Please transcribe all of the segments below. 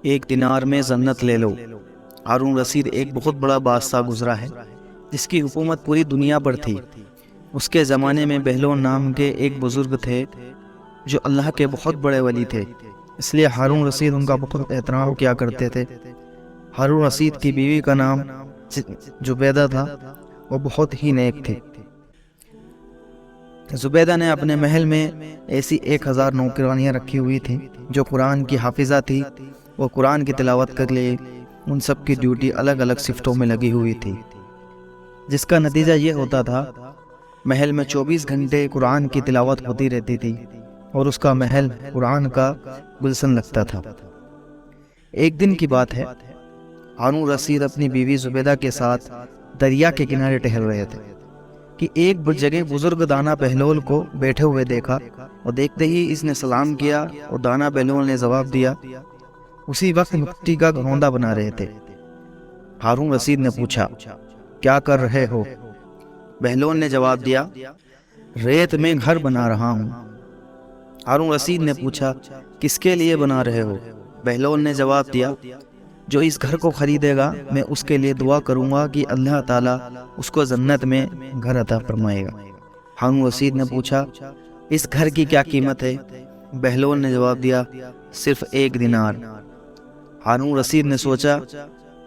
ایک دینار میں جنت لے لو۔ ہارون رشید ایک بہت بڑا بادشاہ گزرا ہے جس کی حکومت پوری دنیا پر تھی۔ اس کے زمانے میں بہلول نام کے ایک بزرگ تھے جو اللہ کے بہت بڑے ولی تھے، اس لیے ہارون رشید ان کا بہت احترام کیا کرتے تھے۔ ہارون رشید کی بیوی کا نام زبیدہ تھا، وہ بہت ہی نیک تھی۔ زبیدہ نے اپنے محل میں ایسی 1000 نوکرانیاں رکھی ہوئی تھیں جو قرآن کی حافظہ تھی۔ وہ قرآن کی تلاوت کر لیے ان سب کی ڈیوٹی الگ الگ شفٹوں میں لگی ہوئی تھی، جس کا نتیجہ یہ ہوتا تھا محل میں 24 گھنٹے قرآن کی تلاوت ہوتی رہتی تھی اور اس کا محل قرآن کا گلشن لگتا تھا۔ ایک دن کی بات ہے، ہارون رشید اپنی بیوی زبیدہ کے ساتھ دریا کے کنارے ٹہل رہے تھے کہ ایک جگہ بزرگ دانا بہلول کو بیٹھے ہوئے دیکھا، اور دیکھتے ہی اس نے سلام کیا اور دانا بہلول نے جواب دیا۔ اسی وقت مٹی کا گھوندا بنا رہے تھے۔ ہارون رشید نے پوچھا، کیا کر رہے ہو؟ بہلول نے جواب دیا، ریت میں گھر بنا رہا ہوں۔ ہارون رشید نے پوچھا، کس کے لیے بنا رہے ہو؟ بہلول نے جواب دیا، جو اس گھر کو خریدے گا میں اس کے لیے دعا کروں گا کہ اللہ تعالیٰ اس کو جنت میں گھر عطا فرمائے گا۔ ہارون رشید نے پوچھا، اس گھر کی کیا قیمت ہے؟ بہلول نے جواب دیا، صرف 1 دینار۔ ہارون رشید نے سوچا،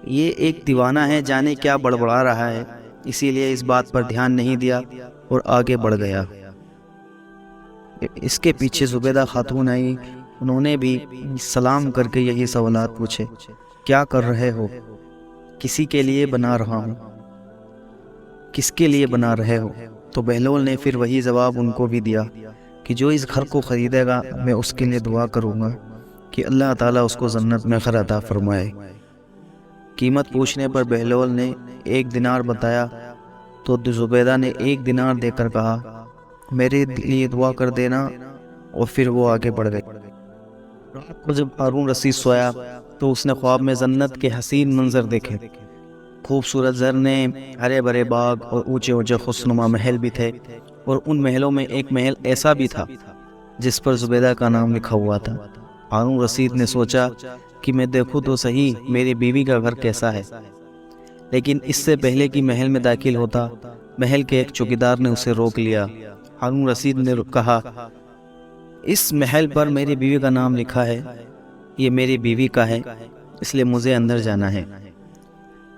یہ ایک دیوانہ ہے، جانے کیا بڑبڑا رہا ہے، اسی لیے اس بات پر دھیان نہیں دیا اور آگے بڑھ گیا۔ اس کے پیچھے زبیدہ خاتون آئی، انہوں نے بھی سلام کر کے یہی سوالات پوچھے، کیا کر رہے ہو؟ کسی کے لیے بنا رہا ہوں۔ کس کے لیے بنا رہے ہو؟ تو بہلول نے پھر وہی جواب ان کو بھی دیا کہ جو اس گھر کو خریدے گا میں اس کے لیے دعا کروں گا کہ اللہ تعالیٰ اس کو جنت میں گھر عطا فرمائے۔ قیمت پوچھنے پر بہلول نے 1 دینار بتایا تو زبیدہ نے 1 دینار دے کر کہا، میرے لیے دعا کر دینا، اور پھر وہ آگے بڑھ گئے۔ رات کو جب ہارون رشید سویا تو اس نے خواب میں جنت کے حسین منظر دیکھے۔ خوبصورت جھرنے، ہرے بھرے باغ اور اونچے اونچے خوشنما محل بھی تھے، اور ان محلوں میں ایک محل ایسا بھی تھا جس پر زبیدہ کا نام لکھا ہوا تھا۔ ہارون رشید نے سوچا کہ میں دیکھوں تو صحیح میری بیوی کا گھر کیسا ہے، لیکن اس سے پہلے کہ محل میں داخل ہوتا، محل کے ایک چوکیدار نے اسے روک لیا۔ ہارون رشید نے کہا، اس محل پر میری بیوی کا نام لکھا ہے، یہ میری بیوی کا ہے، اس لیے مجھے اندر جانا ہے۔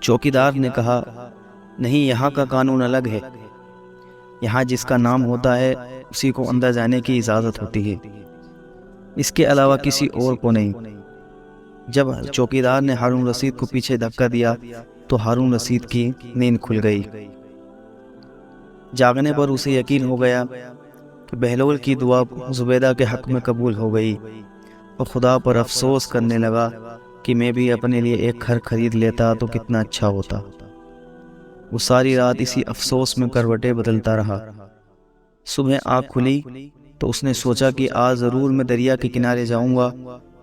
چوکیدار نے کہا، نہیں، یہاں کا قانون الگ ہے، یہاں جس کا نام ہوتا ہے اسی کو اندر جانے کی اجازت ہوتی ہے، اس کے علاوہ کسی اور کو نہیں۔ جب چوکیدار نے ہارون رشید کو پیچھے دھکا دیا تو ہارون رشید کی نیند کھل گئی۔ جاگنے پر اسے یقین ہو گیا کہ بہلول کی دعا زبیدہ کے حق میں قبول ہو گئی، اور خدا پر افسوس کرنے لگا کہ میں بھی اپنے لیے ایک گھر خرید لیتا تو کتنا اچھا ہوتا۔ وہ ساری رات اسی افسوس میں کروٹیں بدلتا رہا۔ صبح آنکھ کھلی تو اس نے سوچا کہ آج ضرور میں دریا کے کنارے جاؤں گا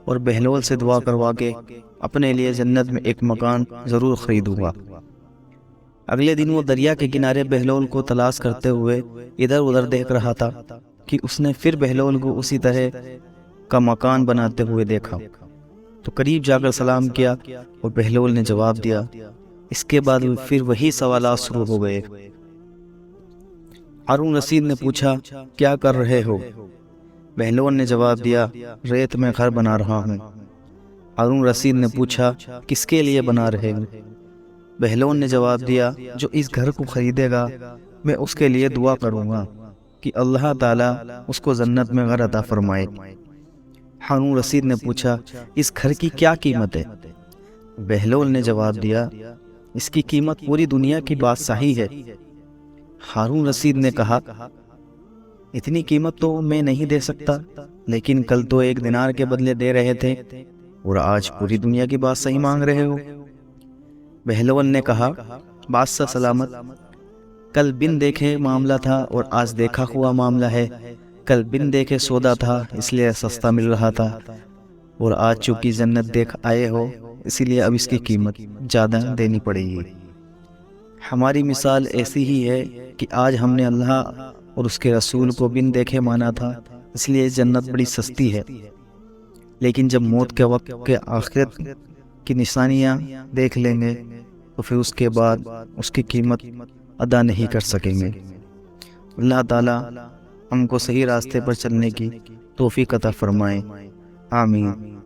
اور بہلول سے دعا کروا کے اپنے لیے جنت میں ایک مکان ضرور خریدوں گا۔ اگلے دن وہ دریا کے کنارے بہلول کو تلاش کرتے ہوئے ادھر ادھر دیکھ رہا تھا کہ اس نے پھر بہلول کو اسی طرح کا مکان بناتے ہوئے دیکھا، تو قریب جا کر سلام کیا اور بہلول نے جواب دیا۔ اس کے بعد پھر وہی سوالات شروع ہو گئے۔ ہارون رشید نے پوچھا، کیا کر رہے ہو؟ بہلول نے جواب دیا، ریت میں گھر بنا رہا ہوں۔ ہارون رشید نے پوچھا، کس کے لیے بنا رہے ہو؟ بہلول نے جواب دیا، جو اس گھر کو خریدے گا میں اس کے لیے دعا کروں گا کہ اللہ تعالیٰ اس کو جنت میں گھر عطا فرمائے۔ ہارون رشید نے پوچھا، اس گھر کی کیا قیمت ہے؟ بہلول نے جواب دیا، اس کی قیمت پوری دنیا کی بادشاہی ہے۔ ہارون رشید نے کہا، اتنی قیمت تو میں نہیں دے سکتا، لیکن کل تو 1 دینار کے بدلے دے رہے تھے اور آج پوری دنیا کی بادشاہی مانگ رہے ہو۔ بہلول نے کہا، بادشاہ سلامت، کل بن دیکھے معاملہ تھا اور آج دیکھا ہوا معاملہ ہے۔ کل بن دیکھے سودا تھا اس لیے سستا مل رہا تھا، اور آج چونکہ جنت دیکھ آئے ہو اسی لیے اب اس کی قیمت زیادہ دینی پڑے گی۔ ہماری مثال ایسی ہی ہے کہ آج ہم نے اللہ اور اس کے رسول کو بن دیکھے مانا تھا، اس لیے جنت بڑی سستی ہے، لیکن جب موت کے وقت کے آخرت کی نشانیاں دیکھ لیں گے تو پھر اس کے بعد اس کی قیمت ادا نہیں کر سکیں گے۔ اللہ تعالیٰ ہم کو صحیح راستے پر چلنے کی توفیق عطا فرمائے، آمین۔